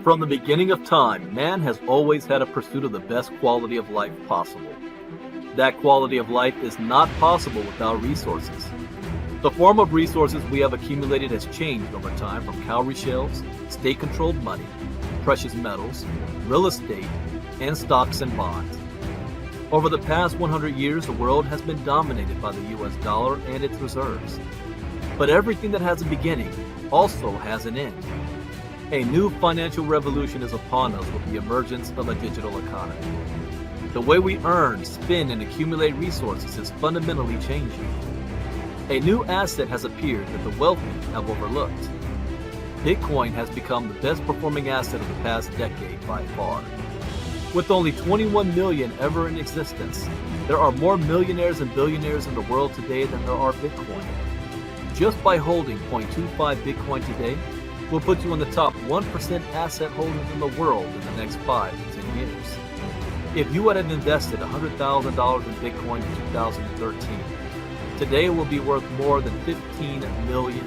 From the beginning of time, man has always had a pursuit of the best quality of life possible. That quality of life is not possible without resources. The form of resources we have accumulated has changed over time from cowrie shells, state-controlled money, precious metals, real estate, and stocks and bonds. Over the past 100 years, the world has been dominated by the US dollar and its reserves. But everything that has a beginning also has an end. A new financial revolution is upon us with the emergence of a digital economy. The way we earn, spend, and accumulate resources is fundamentally changing. A new asset has appeared that the wealthy have overlooked. Bitcoin has become the best performing asset of the past decade by far. With only 21 million ever in existence, there are more millionaires and billionaires in the world today than there are Bitcoin. Just by holding 0.25 Bitcoin today will put you in the top 1% asset holders in the world in the next 5 to 10 years. If you had invested $100,000 in Bitcoin in 2013, today it will be worth more than $15 million.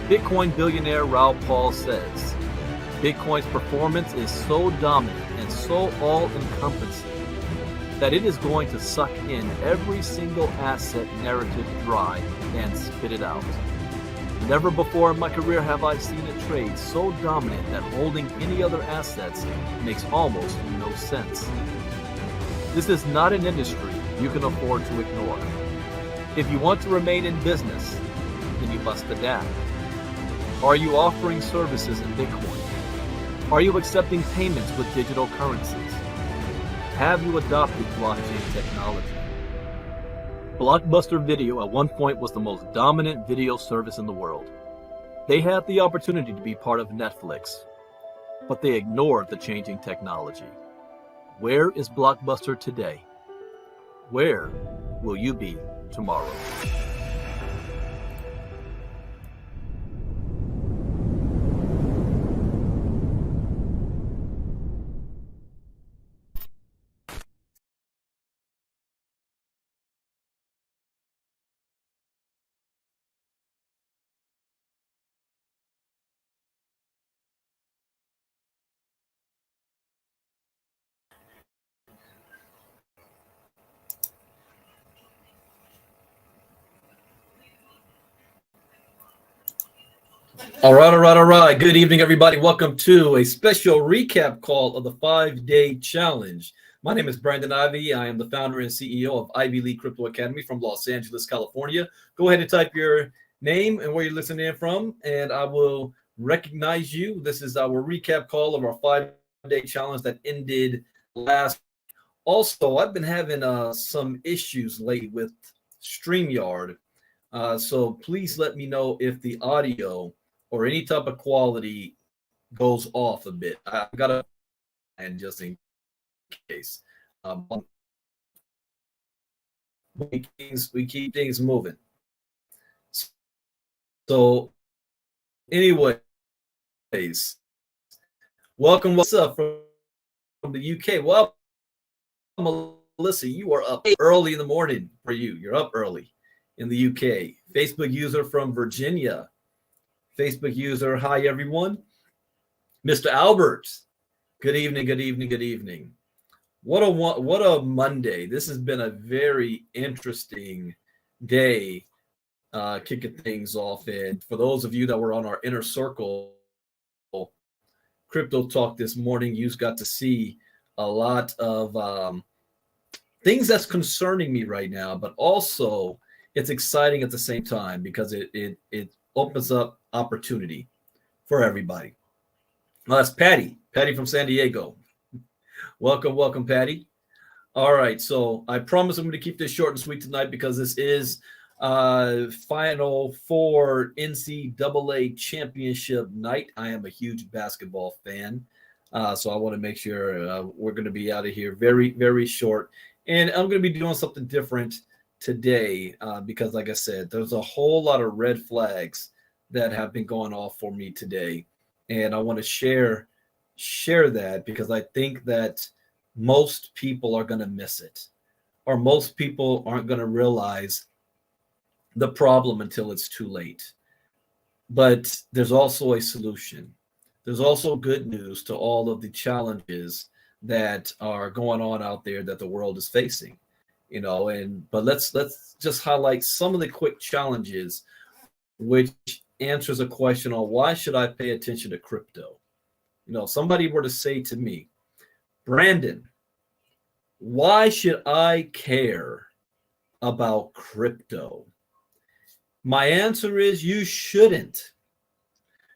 Bitcoin billionaire Raoul Pal says, Bitcoin's performance is so dominant and so all-encompassing that it is going to suck in every single asset narrative dry and spit it out. Never before in my career have I seen a trade so dominant that holding any other assets makes almost no sense. This is not an industry you can afford to ignore. If you want to remain in business, then you must adapt. Are you offering services in Bitcoin? Are you accepting payments with digital currencies? Have you adopted blockchain technology? Blockbuster Video at one point was the most dominant video service in the world. They had the opportunity to be part of Netflix, but they ignored the changing technology. Where is Blockbuster today? Where will you be tomorrow? All right, all right, all right. Good evening, everybody. Welcome to a special recap call of the 5-day challenge. My name is Brandon Ivy. I am the founder and CEO of Ivy League Crypto Academy from Los Angeles, California. Go ahead and type your name and where you're listening in from, and I will recognize you. This is our recap call of our 5-day challenge that ended last. Also, I've been having some issues lately with StreamYard. So please let me know if the audio or any type of quality goes off a bit. I've got to, and just in case, we keep things moving. So, anyways, welcome. What's up from the UK? Well, Melissa, you are up early in the morning for you. You're up early in the UK. Facebook user from Virginia. Facebook user, hi everyone. Mr. Albert, good evening, good evening, good evening. What a Monday. This has been a very interesting day, kicking things off. And for those of you that were on our inner circle crypto talk this morning, you got to see a lot of things that's concerning me right now, but also it's exciting at the same time because it opens up opportunity for everybody. Well, that's Patty from San Diego. Welcome, Patty. All right, so I promise I'm going to keep this short and sweet tonight because this is Final Four NCAA championship night. I am a huge basketball fan, so I want to make sure we're going to be out of here very, very short. And I'm going to be doing something different today because, like I said, there's a whole lot of red flags that have been going off for me today, and I want to share that because I think that most people are going to miss it, or most people aren't going to realize the problem until it's too late. But there's also a solution. There's also good news to all of the challenges that are going on out there that the world is facing. And but let's just highlight some of the quick challenges which answers a question on why should I pay attention to crypto? Somebody were to say to me, Brandon, why should I care about crypto? My answer is you shouldn't.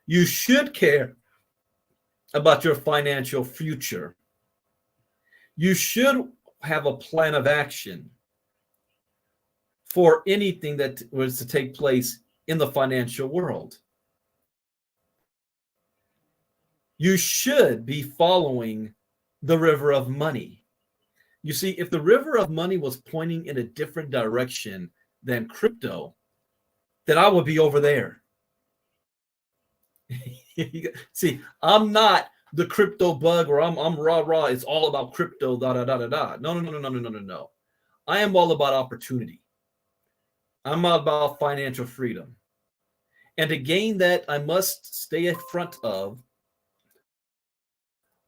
You should care about your financial future. You should have a plan of action for anything that was to take place in the financial world. You should be following the river of money. You see, if the river of money was pointing in a different direction than crypto, then I would be over there. See, I'm not the crypto bug or I'm rah. It's all about crypto, da da da da da. No. I am all about opportunity. I'm all about financial freedom. And to gain that, I must stay in front of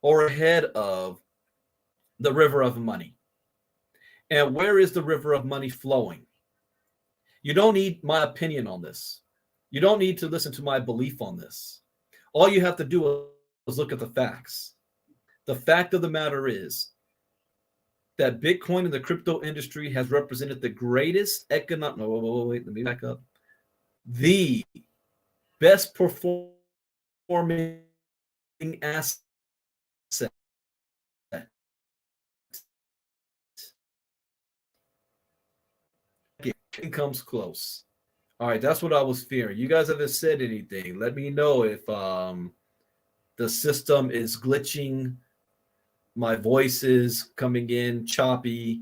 or ahead of the river of money. And where is the river of money flowing? You don't need my opinion on this. You don't need to listen to my belief on this. All you have to do is look at the facts. The fact of the matter is that Bitcoin and the crypto industry has represented the greatest economic. No, wait, let me back up. The best performing asset comes close. All right, that's what I was fearing. You guys haven't said anything. Let me know if the system is glitching. My voice is coming in choppy.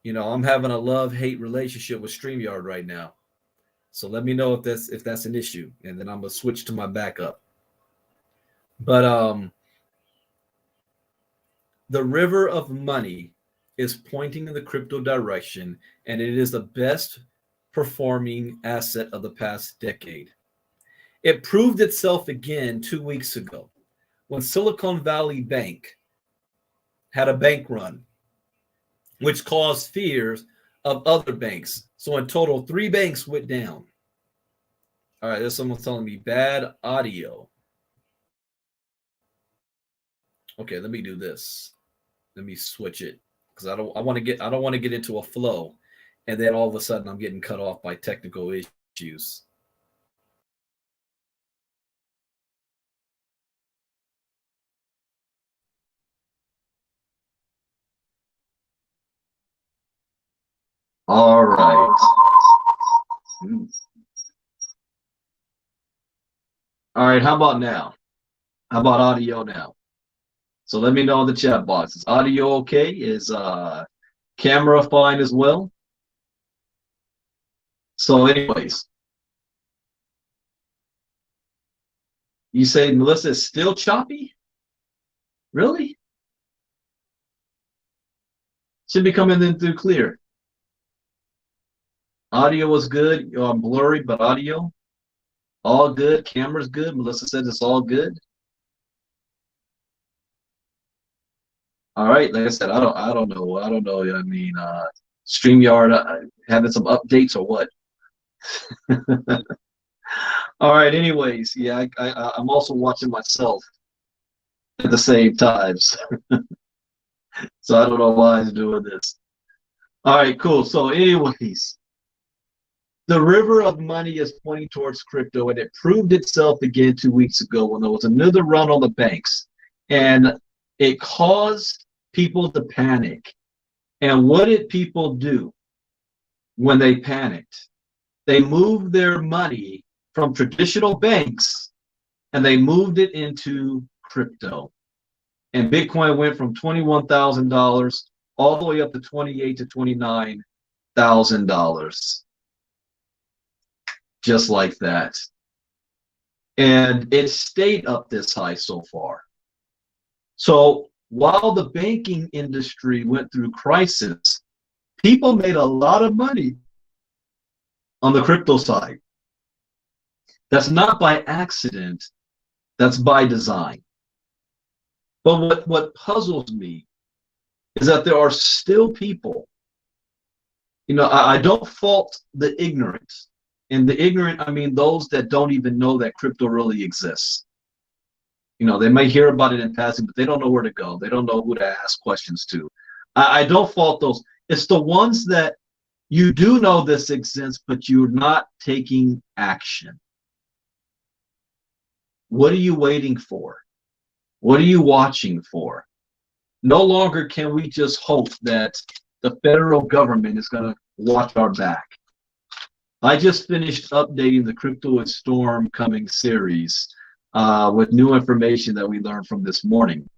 I'm having a love-hate relationship with StreamYard right now. So let me know if that's an issue, and then I'm gonna switch to my backup. But the river of money is pointing in the crypto direction, and it is the best performing asset of the past decade. It proved itself again 2 weeks ago when Silicon Valley Bank had a bank run, which caused fears of other banks. So in total, 3 banks went down. All right, there's someone telling me bad audio. Okay, let me do this. Let me switch it because I don't want to get into a flow, and then all of a sudden I'm getting cut off by technical issues. All right. All right, how about now? How about audio now? So let me know in the chat box. Is audio okay? Is camera fine as well? So anyways, you say Melissa is still choppy? Really? Should be coming in through clear. Audio was good. Blurry, but audio all good. Camera's good. Melissa says it's all good. All right. Like I said, I don't know. I mean, StreamYard having some updates or what? All right. Anyways, yeah, I'm also watching myself at the same times. So I don't know why he's doing this. All right, cool. So anyways, the river of money is pointing towards crypto, and it proved itself again 2 weeks ago when there was another run on the banks, and it caused people to panic. And what did people do when they panicked? They moved their money from traditional banks and they moved it into crypto. And Bitcoin went from $21,000 all the way up to $28,000 to $29,000. Just like that. And it stayed up this high so far. So while the banking industry went through crisis, people made a lot of money on the crypto side. That's not by accident, that's by design. But what puzzles me is that there are still people, I don't fault the ignorant. And the ignorant, I mean those that don't even know that crypto really exists. They may hear about it in passing, but they don't know where to go. They don't know who to ask questions to. I don't fault those. It's the ones that you do know this exists, but you're not taking action. What are you waiting for? What are you watching for? No longer can we just hope that the federal government is going to watch our back. I just finished updating the Crypto and Storm Coming series with new information that we learned from this morning,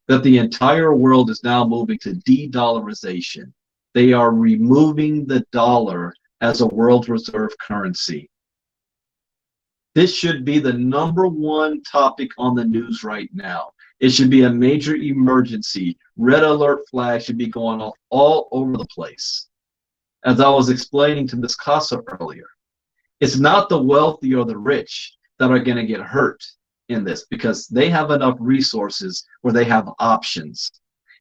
that the entire world is now moving to de-dollarization. They are removing the dollar as a world reserve currency. This should be the #1 topic on the news right now. It should be a major emergency. Red alert flag should be going off all over the place. As I was explaining to Ms. Casa earlier, it's not the wealthy or the rich that are going to get hurt in this, because they have enough resources where they have options.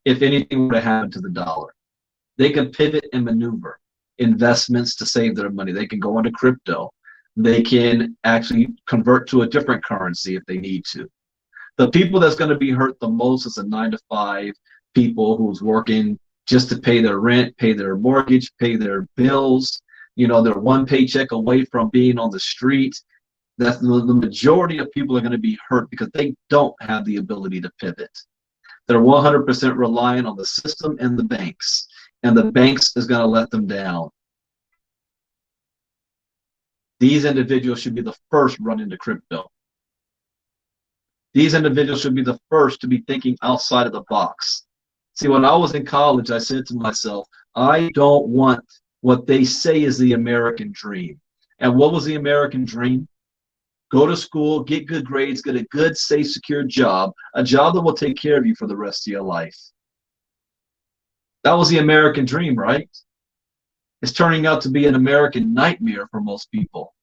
If anything were to happen to the dollar, they can pivot and maneuver investments to save their money. They can go into crypto. They can actually convert to a different currency if they need to. The people that's going to be hurt the most is the 9-to-5 people who's working just to pay their rent, pay their mortgage, pay their bills. They're one paycheck away from being on the street. That's the majority of people are going to be hurt because they don't have the ability to pivot. They're 100% reliant on the system and the banks, and the banks is going to let them down. These individuals should be the first run into crypto. These individuals should be the first to be thinking outside of the box. See, when I was in college, I said to myself, I don't want what they say is the American dream. And what was the American dream? Go to school, get good grades, get a good, safe, secure job, a job that will take care of you for the rest of your life. That was the American dream, right? It's turning out to be an American nightmare for most people.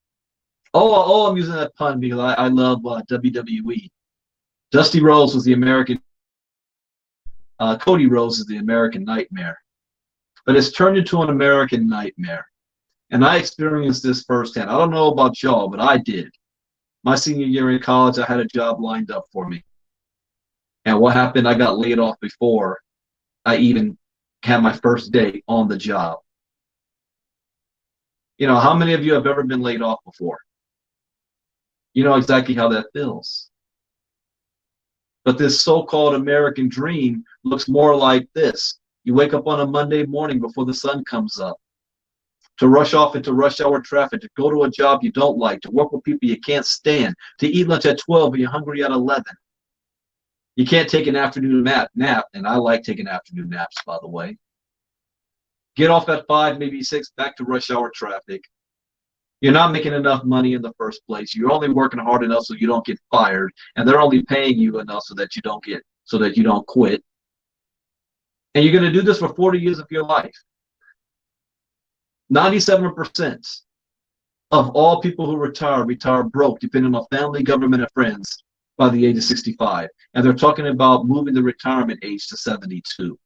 Oh, I'm using that pun because I love WWE. Dusty Rhodes was the American, Cody Rhodes is the American nightmare. But it's turned into an American nightmare. And I experienced this firsthand. I don't know about y'all, but I did. My senior year in college, I had a job lined up for me. And what happened, I got laid off before I even had my first day on the job. How many of you have ever been laid off before? You know exactly how that feels. But this so-called American dream looks more like this. You wake up on a Monday morning before the sun comes up, to rush off into rush hour traffic, to go to a job you don't like, to work with people you can't stand, to eat lunch at 12 and you're hungry at 11. You can't take an afternoon nap, and I like taking afternoon naps, by the way. Get off at 5, maybe 6, back to rush hour traffic. You're not making enough money in the first place. You're only working hard enough so you don't get fired, and they're only paying you enough so that you don't quit. And you're going to do this for 40 years of your life. 97% of all people who retire broke, depending on family, government, and friends, by the age of 65. And they're talking about moving the retirement age to 72.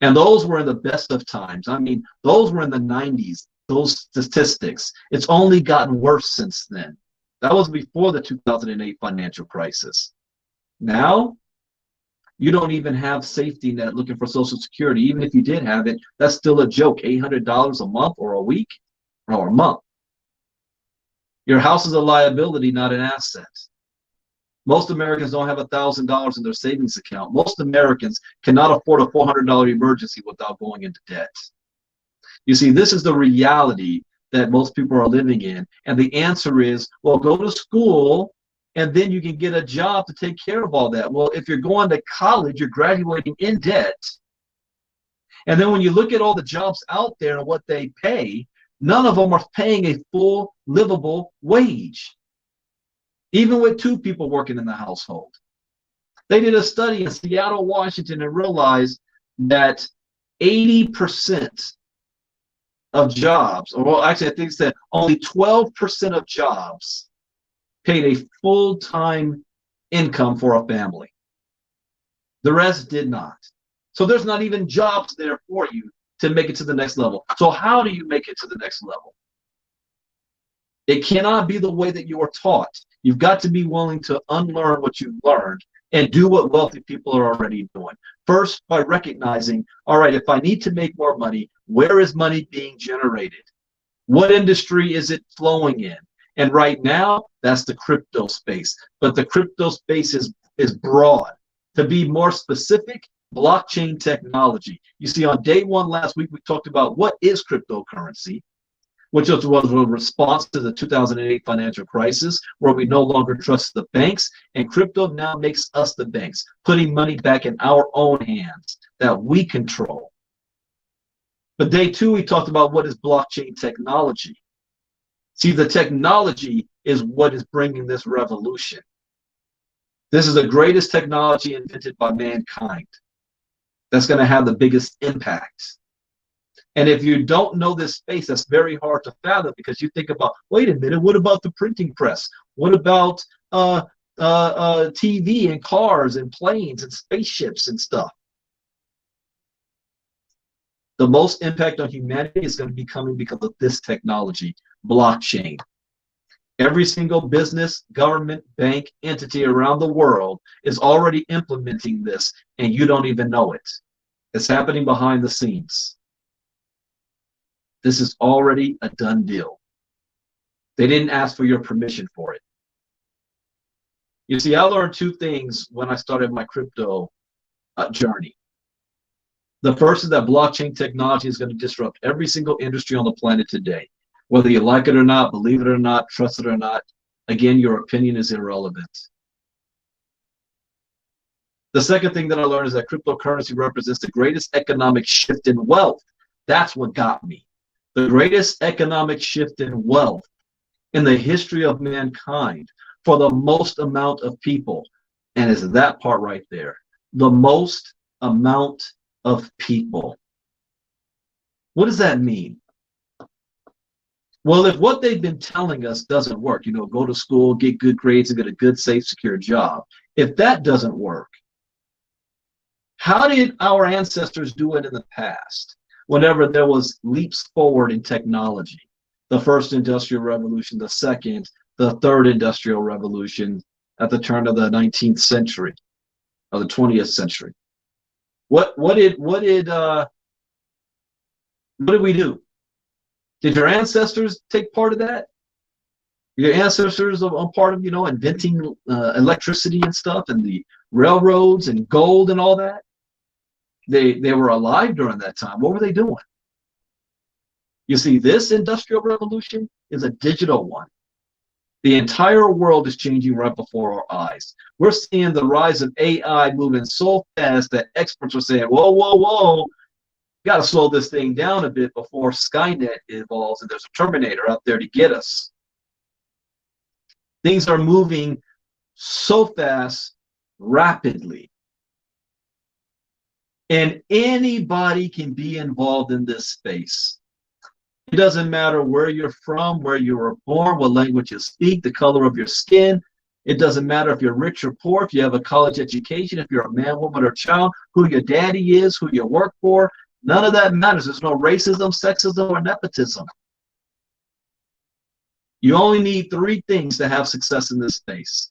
And those were in the best of times. I mean, those were in the 90s, those statistics. It's only gotten worse since then. That was before the 2008 financial crisis. Now, you don't even have safety net looking for Social Security. Even if you did have it, that's still a joke. $800 a month or a week or a month. Your house is a liability, not an asset. Most Americans don't have $1,000 in their savings account. Most Americans cannot afford a $400 emergency without going into debt. You see, this is the reality that most people are living in. And the answer is, well, go to school and then you can get a job to take care of all that. Well, if you're going to college, you're graduating in debt. And then when you look at all the jobs out there and what they pay, none of them are paying a full livable wage, even with 2 people working in the household. They did a study in Seattle, Washington, and realized that 80% of jobs, or well, actually I think it's that only 12% of jobs paid a full-time income for a family. The rest did not. So there's not even jobs there for you to make it to the next level. So how do you make it to the next level? It cannot be the way that you are taught. You've got to be willing to unlearn what you've learned and do what wealthy people are already doing. First, by recognizing, all right, if I need to make more money, where is money being generated? What industry is it flowing in? And right now, that's the crypto space. But the crypto space is broad. To be more specific, blockchain technology. You see, on day one last week, we talked about what is cryptocurrency, which was a response to the 2008 financial crisis, where we no longer trust the banks, and crypto now makes us the banks, putting money back in our own hands that we control. But day two, we talked about what is blockchain technology. See, the technology is what is bringing this revolution. This is the greatest technology invented by mankind that's going to have the biggest impact. And if you don't know this space, that's very hard to fathom, because you think about, wait a minute, what about the printing press? What about TV and cars and planes and spaceships and stuff? The most impact on humanity is going to be coming because of this technology, blockchain. Every single business, government, bank, entity around the world is already implementing this, and you don't even know it. It's happening behind the scenes. This is already a done deal. They didn't ask for your permission for it. You see, I learned two things when I started my crypto journey. The first is that blockchain technology is going to disrupt every single industry on the planet today. Whether you like it or not, believe it or not, trust it or not, again, your opinion is irrelevant. The second thing that I learned is that cryptocurrency represents the greatest economic shift in wealth. That's what got me. The greatest economic shift in wealth in the history of mankind for the most amount of people. And it's that part right there. The most amount of people. What does that mean? Well, if what they've been telling us doesn't work, you know, go to school, get good grades, and get a good, safe, secure job. If that doesn't work, how did our ancestors do it in the past? Whenever there was leaps forward in technology, the first industrial revolution, the second, the third industrial revolution at the turn of the 19th century, or the 20th century. What did we do? Did your ancestors take part of that? Your ancestors are part of, you know, inventing electricity and stuff, and the railroads and gold and all that? They were alive during that time. What were they doing? You see, this industrial revolution is a digital one. The entire world is changing right before our eyes. We're seeing the rise of AI moving so fast that experts are saying, whoa, whoa, whoa, got to slow this thing down a bit before Skynet evolves and there's a Terminator out there to get us. Things are moving so fast, rapidly. And anybody can be involved in this space. It doesn't matter where you're from, where you were born, what language you speak, the color of your skin. It doesn't matter if you're rich or poor, if you have a college education, if you're a man, woman, or child, who your daddy is, who you work for. None of that matters. There's no racism, sexism, or nepotism. You only need three things to have success in this space.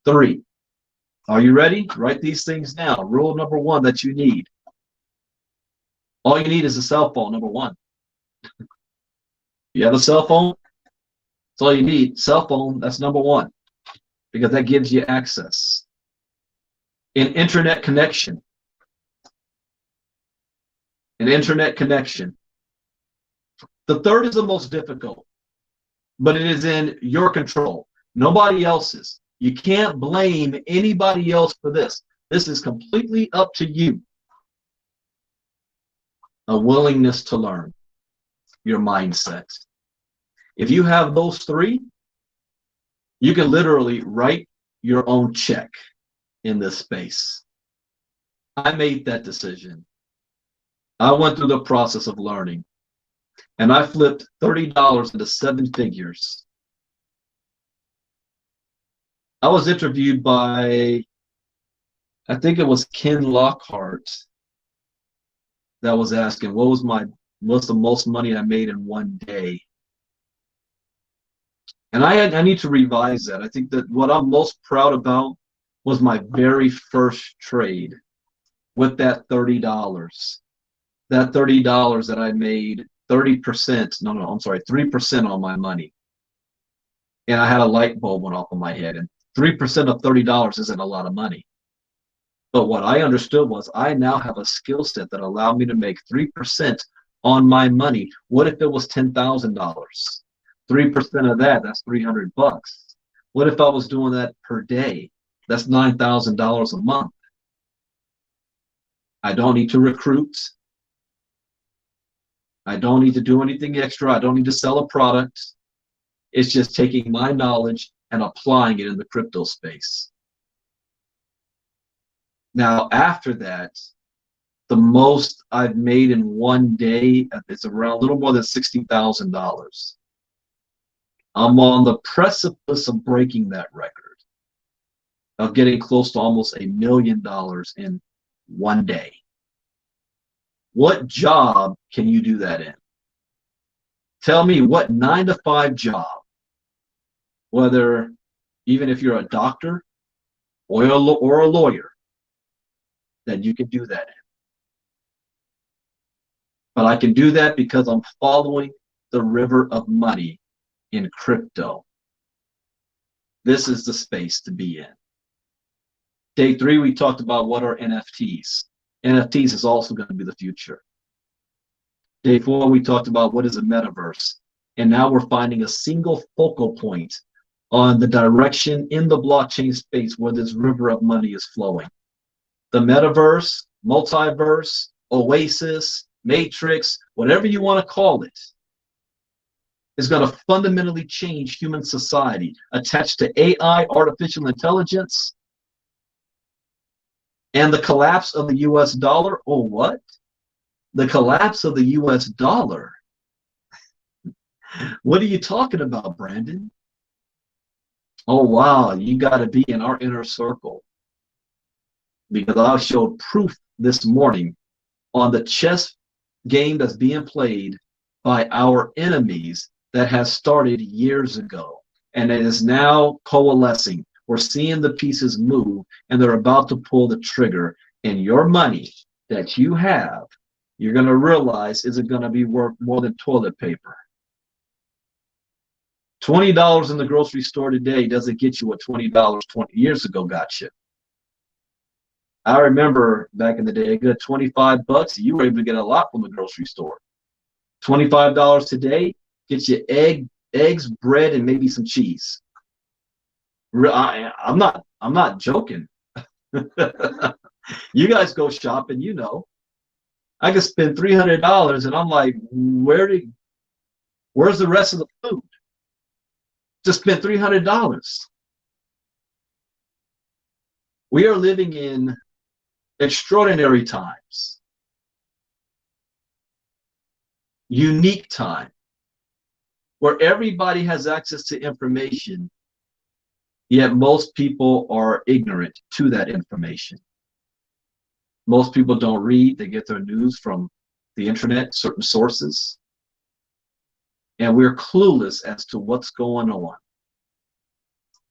Three. Are you ready? Write these things down. Rule number one that you need. All you need is a cell phone, number one. You have a cell phone? That's all you need. Cell phone, that's number one, because that gives you access. An internet connection. An internet connection. The third is the most difficult, but it is in your control, nobody else's. You can't blame anybody else for this. This is completely up to you. A willingness to learn, your mindset. If you have those three, you can literally write your own check in this space. I made that decision. I went through the process of learning, and I flipped $30 into 7 figures. I was interviewed by, I think it was Ken Lockhart, that was asking what's the most money I made in one day. And I need to revise that. I think that what I'm most proud about was my very first trade with that $30. That $30 that I made 30%, no, I'm sorry, 3% on my money. And I had a light bulb went off in my head. And 3% of $30 isn't a lot of money. But what I understood was I now have a skill set that allowed me to make 3% on my money. What if it was $10,000? 3% of that, that's $300. What if I was doing that per day? That's $9,000 a month. I don't need to recruit. I don't need to do anything extra. I don't need to sell a product. It's just taking my knowledge and applying it in the crypto space. Now, after that, the most I've made in one day, it's around a little more than $60,000. I'm on the precipice of breaking that record, of getting close to almost $1 million in one day. What job can you do that in? Tell me what 9-to-5 job, whether even if you're a doctor or a lawyer, that you can do that in. But I can do that because I'm following the river of money in crypto. This is the space to be in. Day 3, we talked about what are NFTs. NFTs is also going to be the future. Day 4, we talked about what is a metaverse. And now we're finding a single focal point on the direction in the blockchain space where this river of money is flowing. The metaverse, multiverse, oasis, matrix, whatever you want to call it, is going to fundamentally change human society, attached to AI, artificial intelligence, and the collapse of the US dollar. Oh, what? The collapse of the US dollar? What are you talking about, Brandon? Oh, wow, you got to be in our inner circle. Because I showed proof this morning on the chess game that's being played by our enemies that has started years ago, and it is now coalescing. We're seeing the pieces move, and they're about to pull the trigger. And your money that you have, you're going to realize isn't going to be worth more than toilet paper. $20 in the grocery store today doesn't get you what $20 20 years ago got you. I remember back in the day, a good $25, you were able to get a lot from the grocery store. $25 today gets you eggs, bread, and maybe some cheese. I'm not joking. You guys go shopping, you know. I could spend $300, and I'm like, where's the rest of the food? Just spent $300. We are living in extraordinary times, unique time, where everybody has access to information, yet most people are ignorant to that information. Most people don't read. They get their news from the internet, certain sources, and we're clueless as to what's going on.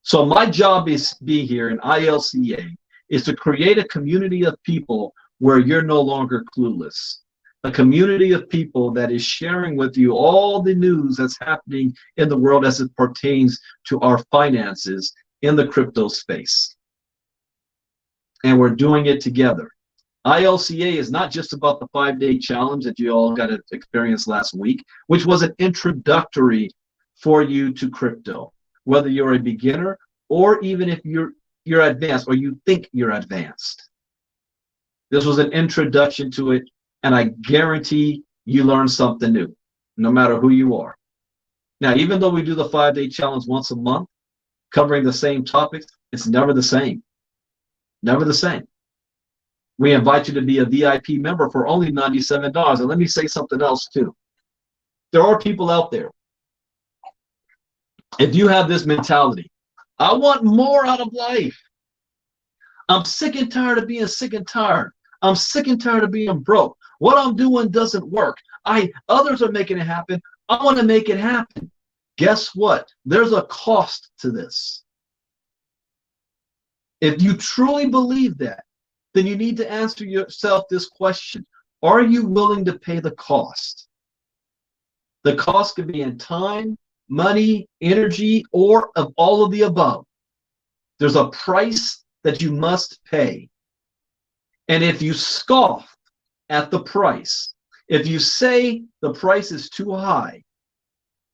So my job is to be here in ILCA is to create a community of people where you're no longer clueless. A community of people that is sharing with you all the news that's happening in the world as it pertains to our finances in the crypto space. And we're doing it together. ILCA is not just about the 5-day challenge that you all got to experience last week, which was an introductory for you to crypto. Whether you're a beginner or even if you're advanced or you think you're advanced. This was an introduction to it, and I guarantee you learn something new, no matter who you are. Now, even though we do the 5-day challenge once a month, covering the same topics, it's never the same. Never the same. We invite you to be a VIP member for only $97. And let me say something else too. There are people out there. If you have this mentality, I want more out of life. I'm sick and tired of being sick and tired. I'm sick and tired of being broke. What I'm doing doesn't work. Others are making it happen. I want to make it happen. Guess what? There's a cost to this. If you truly believe that, then you need to answer yourself this question. Are you willing to pay the cost? The cost could be in time, money, energy, or of all of the above. There's a price that you must pay. And if you scoff at the price, if you say the price is too high,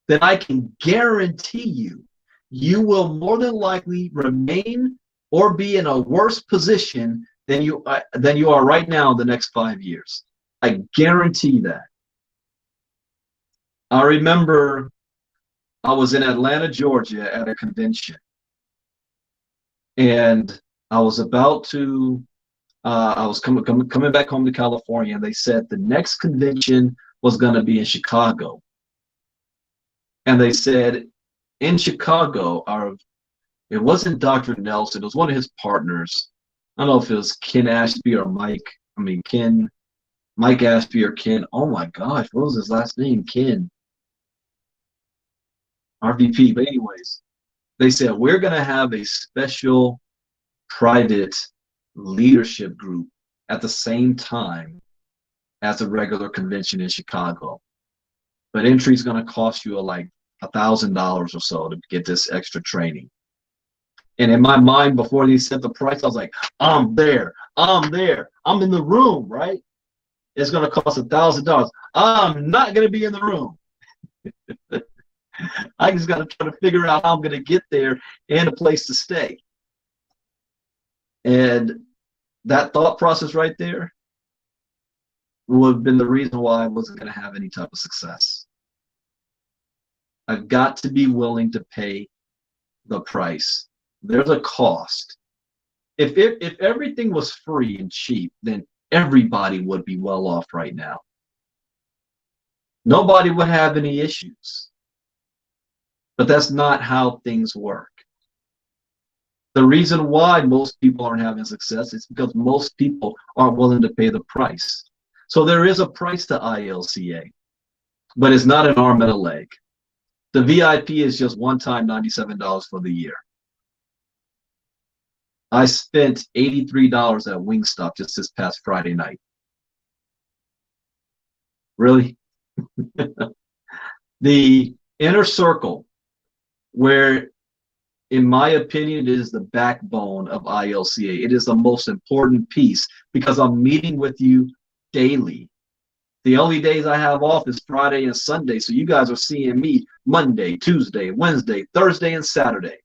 then I can guarantee you, you will more than likely remain or be in a worse position than you are right now in the next 5 years. I guarantee that. I remember I was in Atlanta, Georgia at a convention, and I was about to I was coming back home to California, and they said the next convention was going to be in Chicago. And they said in Chicago, it wasn't Dr. Nelson, it was one of his partners. I don't know if it was Ken Ashby or Mike Ashby or Ken. Oh my gosh, what was his last name? Ken. RVP. But anyways, they said, we're going to have a special private leadership group at the same time as a regular convention in Chicago. But entry is going to cost you like $1,000 or so to get this extra training. And in my mind, before they set the price, I was like, I'm there, I'm in the room, right? It's going to cost $1,000. I'm not going to be in the room. I just got to try to figure out how I'm going to get there and a place to stay. And that thought process right there would have been the reason why I wasn't going to have any type of success. I've got to be willing to pay the price. There's a cost. If everything was free and cheap, then everybody would be well off right now. Nobody would have any issues. But that's not how things work. The reason why most people aren't having success is because most people aren't willing to pay the price. So there is a price to ILCA, but it's not an arm and a leg. The VIP is just one time $97 for the year. I spent $83 at Wingstop just this past Friday night. Really? The inner circle, where in my opinion, it is the backbone of ILCA. It is the most important piece because I'm meeting with you daily. The only days I have off is Friday and Sunday, so you guys are seeing me Monday, Tuesday, Wednesday, Thursday, and Saturday.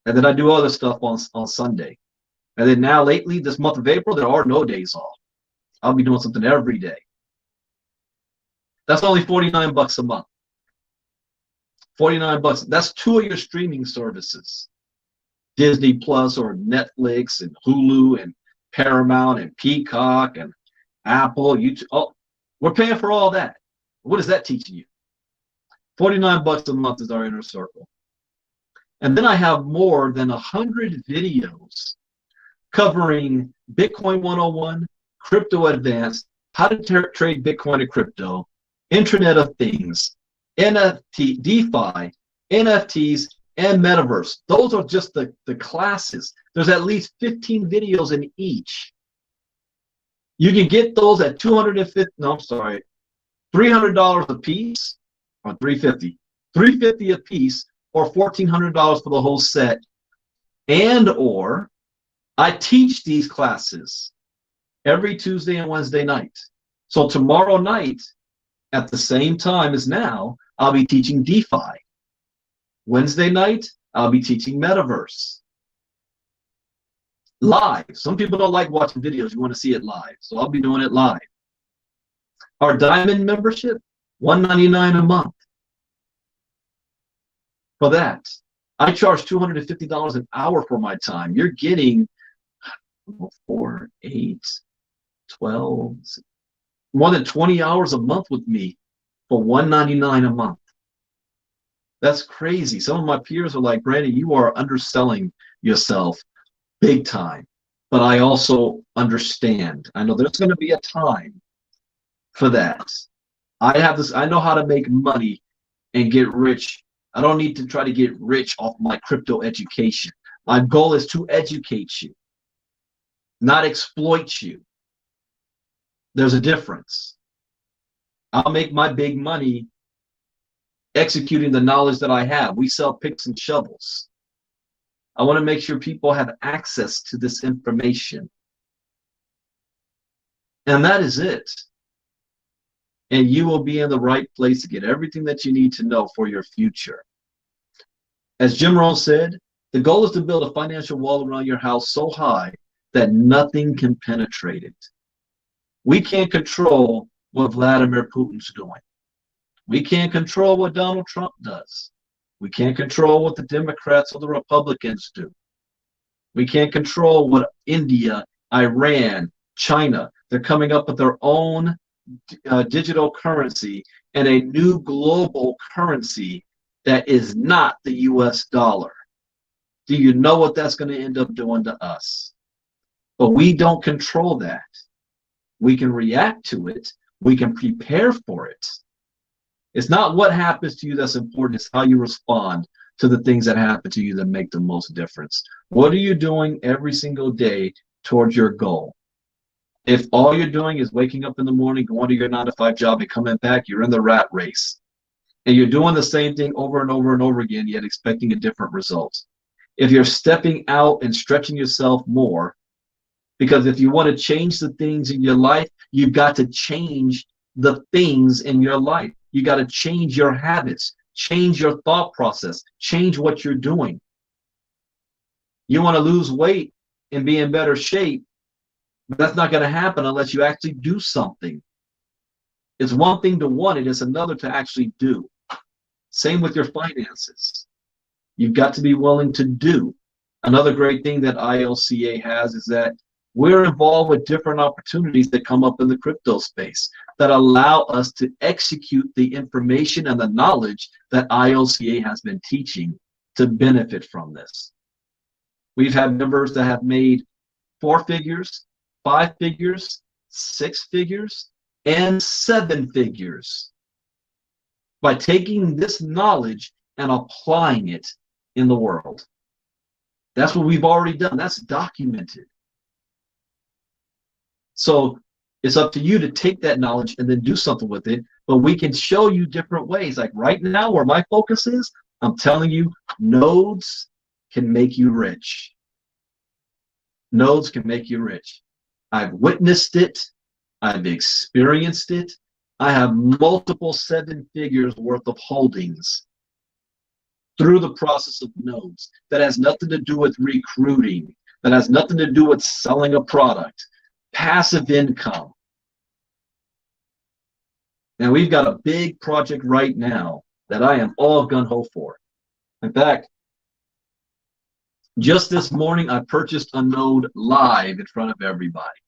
And then I do other stuff on Sunday. And then now lately, this month of April, there are no days off. I'll be doing something every day. That's only $49 a month. 49 bucks. That's 2 of your streaming services. Disney Plus or Netflix and Hulu and Paramount and Peacock and Apple, YouTube. Oh, we're paying for all that. What is that teaching you? 49 bucks a month is our inner circle. And then I have more than 100 videos covering Bitcoin 101, Crypto Advanced, how to trade Bitcoin and crypto, Internet of Things, NFT, DeFi, NFTs, and Metaverse. Those are just the classes. There's at least 15 videos in each. You can get those at $300 a piece, or $350. $350 a piece, or $1,400 for the whole set. And or I teach these classes every Tuesday and Wednesday night. So tomorrow night, at the same time as now, I'll be teaching DeFi. Wednesday night, I'll be teaching Metaverse. Live. Some people don't like watching videos. You want to see it live. So I'll be doing it live. Our Diamond membership, $199 a month. For that, I charge $250 an hour for my time. You're getting 4, 8, 12, more than 20 hours a month with me for $199 a month. That's crazy. Some of my peers are like, Brandon, you are underselling yourself big time. But I also understand. I know there's going to be a time for that. I have this, I know how to make money and get rich. I don't need to try to get rich off my crypto education. My goal is to educate you, not exploit you. There's a difference. I'll make my big money executing the knowledge that I have. We sell picks and shovels. I want to make sure people have access to this information. And that is it. And you will be in the right place to get everything that you need to know for your future. As Jim Rohn said, the goal is to build a financial wall around your house so high that nothing can penetrate it. We can't control what Vladimir Putin's doing. We can't control what Donald Trump does. We can't control what the Democrats or the Republicans do. We can't control what India, Iran, China, they're coming up with their own digital currency and a new global currency that is not the US dollar. Do you know what that's going to end up doing to us? But we don't control that. We can react to it. We can prepare for it. It's not what happens to you that's important. It's how you respond to the things that happen to you that make the most difference. What are you doing every single day towards your goal? If all you're doing is waking up in the morning, going to your 9-to-5 job and coming back, you're in the rat race. And you're doing the same thing over and over and over again, yet expecting a different result. If you're stepping out and stretching yourself more, because if you want to change the things in your life, you've got to change the things in your life. You got to change your habits, change your thought process, change what you're doing. You want to lose weight and be in better shape, but that's not going to happen unless you actually do something. It's one thing to want it, it's another to actually do. Same with your finances. You've got to be willing to do. Another great thing that ILCA has is that we're involved with different opportunities that come up in the crypto space that allow us to execute the information and the knowledge that ILCA has been teaching to benefit from this. We've had members that have made 4 figures, 5 figures, 6 figures, and 7 figures by taking this knowledge and applying it in the world. That's what we've already done. That's documented. So it's up to you to take that knowledge and then do something with it. But we can show you different ways. Like right now, where my focus is, I'm telling you, nodes can make you rich. Nodes can make you rich. I've witnessed it. I've experienced it. I have multiple 7 figures worth of holdings through the process of nodes. That has nothing to do with recruiting. That has nothing to do with selling a product. Passive income. Now we've got a big project right now that I am all gung-ho for. In fact, just this morning I purchased a node live in front of everybody.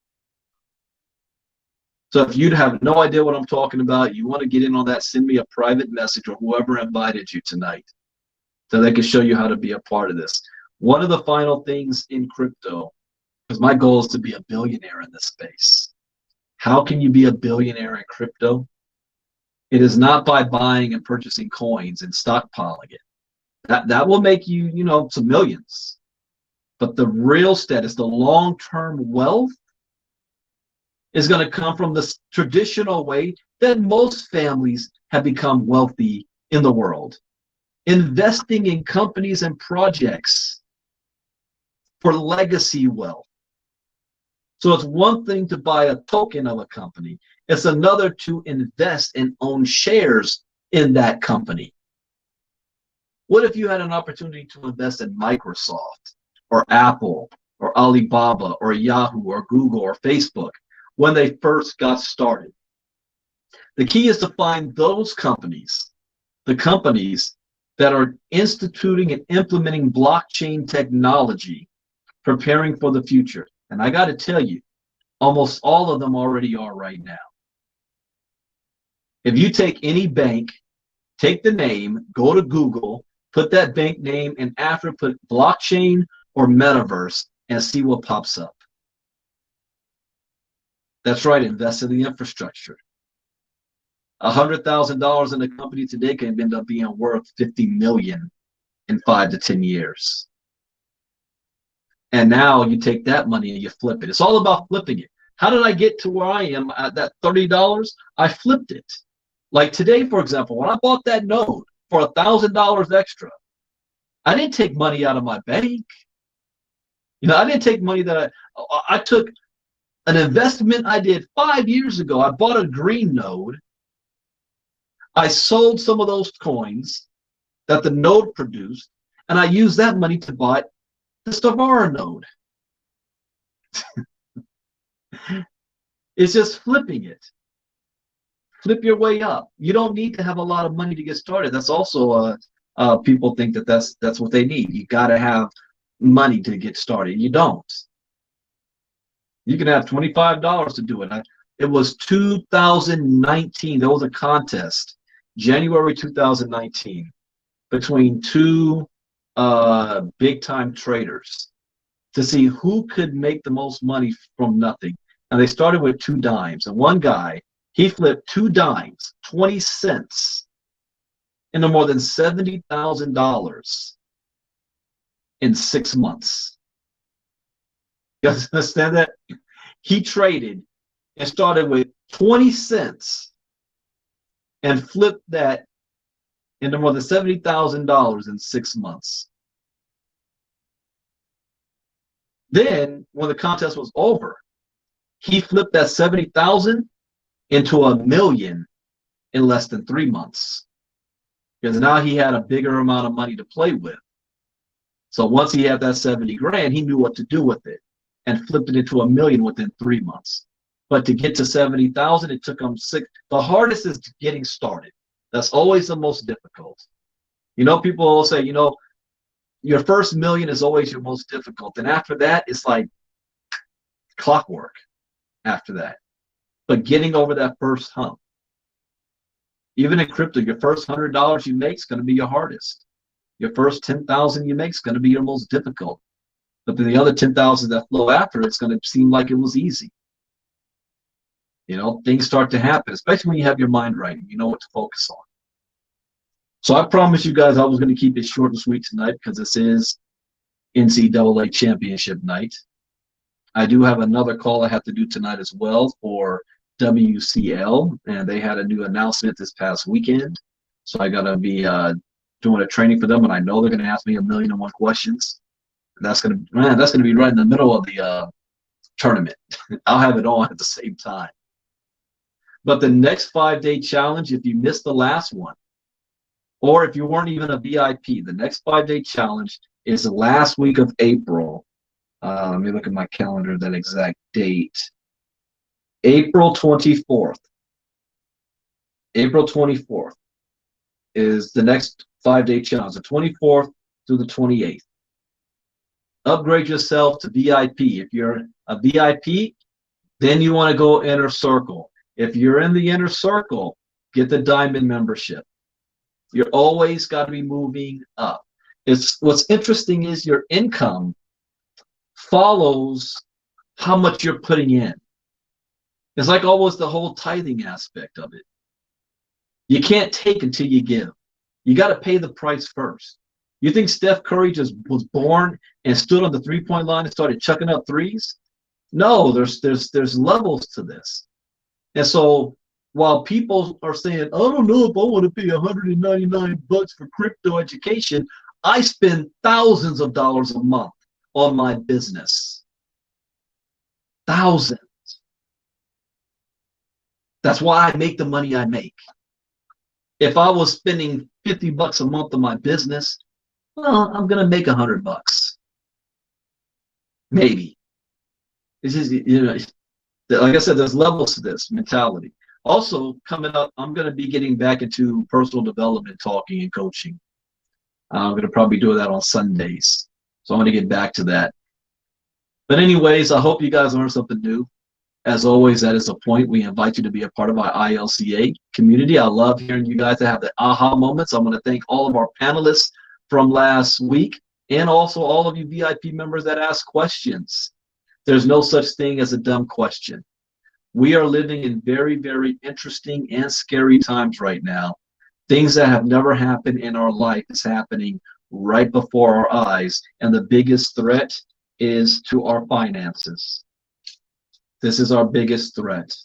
So if you have no idea what I'm talking about, you want to get in on that, send me a private message or whoever invited you tonight so they can show you how to be a part of this. One of the final things in crypto, because my goal is to be a billionaire in this space. How can you be a billionaire in crypto? It is not by buying and purchasing coins and stockpiling it. That will make you, you know, some millions. But the real status, the long-term wealth, is going to come from the traditional way that most families have become wealthy in the world. Investing in companies and projects for legacy wealth. So it's one thing to buy a token of a company. It's another to invest and own shares in that company. What if you had an opportunity to invest in Microsoft or Apple or Alibaba or Yahoo or Google or Facebook when they first got started? The key is to find those companies, the companies that are instituting and implementing blockchain technology, preparing for the future. And I got to tell you, almost all of them already are right now. If you take any bank, take the name, go to Google, put that bank name, and after put blockchain or metaverse and see what pops up. That's right, invest in the infrastructure. $100,000 in a company today can end up being worth 50 million in 5 to 10 years. And now you take that money and you flip it. It's all about flipping it. How did I get to where I am at that $30? I flipped it. Like today, for example, when I bought that node for $1,000 extra, I didn't take money out of my bank. I didn't take money that I took an investment I did 5 years ago. I bought a green node. I sold some of those coins that the node produced, and I used that money to buy the Stavara node. It's just flipping it. Flip your way up. You don't need to have a lot of money to get started. That's also people think that that's what they need. You got to have money to get started. You don't. You can have $25 to do it. It was 2019. There was a contest, January 2019, between two big-time traders to see who could make the most money from nothing. And they started with 2 dimes. And one guy, he flipped 2 dimes, 20 cents, into more than $70,000 in 6 months. You guys understand that? He traded and started with 20 cents and flipped that into more than $70,000 in 6 months. Then, when the contest was over, he flipped that 70,000 into $1 million in less than 3 months. Because now he had a bigger amount of money to play with. So once he had that 70 grand, he knew what to do with it and flipped it into $1 million within 3 months. But to get to 70,000, it took him 6. The hardest is getting started. That's always the most difficult. People will say, your first million is always your most difficult. And after that, it's like clockwork after that. But getting over that first hump. Even in crypto, your first $100 you make is going to be your hardest. Your first 10,000 you make is going to be your most difficult. But then the other 10,000 that flow after, it's going to seem like it was easy. Things start to happen, especially when you have your mind right and you know what to focus on. So I promised you guys I was going to keep it short and sweet tonight because this is NCAA championship night. I do have another call I have to do tonight as well for WCL, and they had a new announcement this past weekend. So I got to be doing a training for them, and I know they're going to ask me 1,000,001 questions. And that's going to be right in the middle of the tournament. I'll have it on at the same time. But the next 5-day challenge, if you missed the last one, or if you weren't even a VIP, the next 5-day challenge is the last week of April. Let me look at my calendar, that exact date. April 24th. April 24th is the next 5-day challenge, the 24th through the 28th. Upgrade yourself to VIP. If you're a VIP, then you want to go inner circle. If you're in the inner circle, get the diamond membership. You're always got to be moving up. What's interesting is your income follows how much you're putting in. It's like always the whole tithing aspect of it. You can't take until you give. You got to pay the price first. You think Steph Curry just was born and stood on the 3-point line and started chucking up threes? No, there's levels to this. And so while people are saying, I don't know if I want to pay $199 for crypto education, I spend thousands of dollars a month on my business. Thousands. That's why I make the money I make. If I was spending $50 a month on my business, well, I'm going to make $100. Maybe. It's just, like I said, there's levels to this mentality. Also, coming up, I'm going to be getting back into personal development, talking and coaching. I'm going to probably do that on Sundays. So I'm going to get back to that. But anyways, I hope you guys learned something new. As always, that is a point. We invite you to be a part of our ILCA community. I love hearing you guys that have the aha moments. I want to thank all of our panelists from last week and also all of you VIP members that ask questions. There's no such thing as a dumb question. We are living in very, very interesting and scary times right now. Things that have never happened in our life is happening right before our eyes. And the biggest threat is to our finances. This is our biggest threat.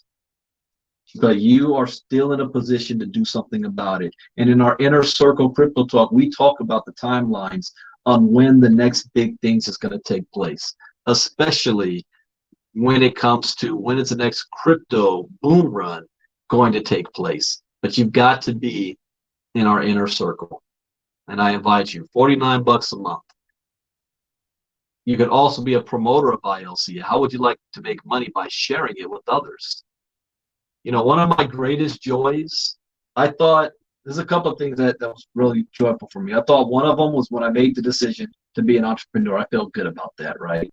But you are still in a position to do something about it. And in our Inner Circle Crypto Talk, we talk about the timelines on when the next big things is going to take place, especially when it comes to when is the next crypto boom run going to take place. But you've got to be in our inner circle. And I invite you, $49 a month. You could also be a promoter of ILCA. How would you like to make money by sharing it with others? You know, one of my greatest joys, I thought, there's a couple of things that was really joyful for me. I thought one of them was when I made the decision to be an entrepreneur. I felt good about that, right?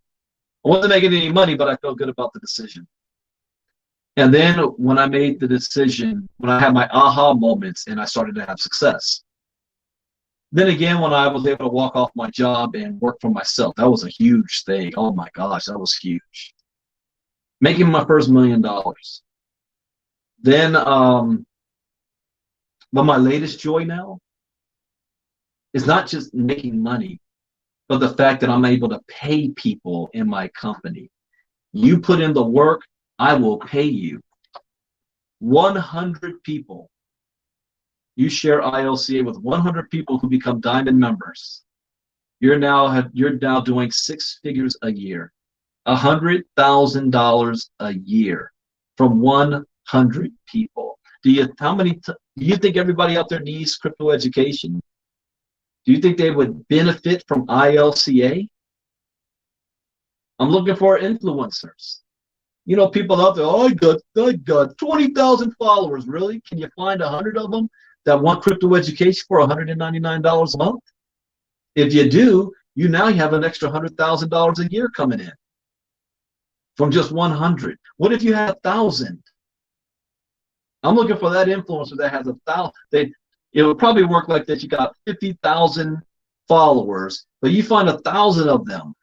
I wasn't making any money, but I felt good about the decision. And then when I made the decision, when I had my aha moments and I started to have success. Then again, when I was able to walk off my job and work for myself, that was a huge thing. Oh my gosh, that was huge. Making my first $1 million. Then, but my latest joy now is not just making money, but the fact that I'm able to pay people in my company. You put in the work, I will pay you. 100 people. You share ILCA with 100 people who become diamond members. You're now doing 6 figures a year, $100,000 a year from 100 people. Do you think everybody out there needs crypto education? Do you think they would benefit from ILCA? I'm looking for influencers. You know, people out there, oh, I got 20,000 followers. Really? Can you find 100 of them that want crypto education for $199 a month? If you do, you now have an extra $100,000 a year coming in from just 100. What if you had 1,000? I'm looking for that influencer that has 1,000. It would probably work like that. You got 50,000 followers, but you find 1,000 of them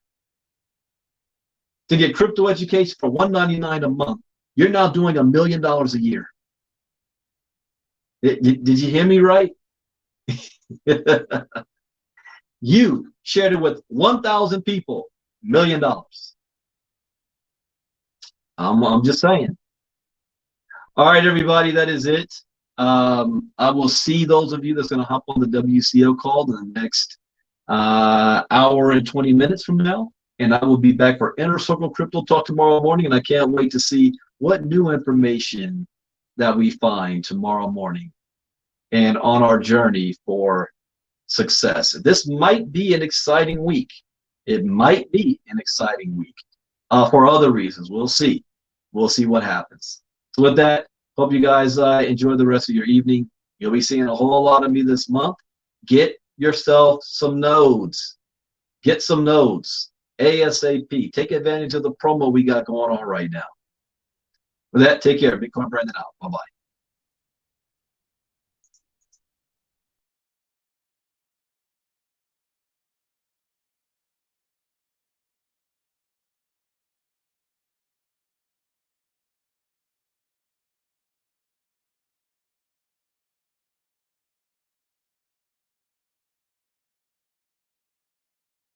to get crypto education for $199 a month. You're now doing $1 million a year. Did you hear me right? You shared it with 1,000 people, $1 million. I'm just saying. All right, everybody, that is it. I will see those of you that's going to hop on the WCO call in the next hour and 20 minutes from now. And I will be back for Inner Circle Crypto Talk tomorrow morning. And I can't wait to see what new information that we find tomorrow morning and on our journey for success. This might be an exciting week. It might be an exciting week for other reasons. We'll see. We'll see what happens. So with that, hope you guys enjoy the rest of your evening. You'll be seeing a whole lot of me this month. Get yourself some nodes. Get some nodes ASAP. Take advantage of the promo we got going on right now. With that, take care. Bitcoin Brandon out. Bye-bye.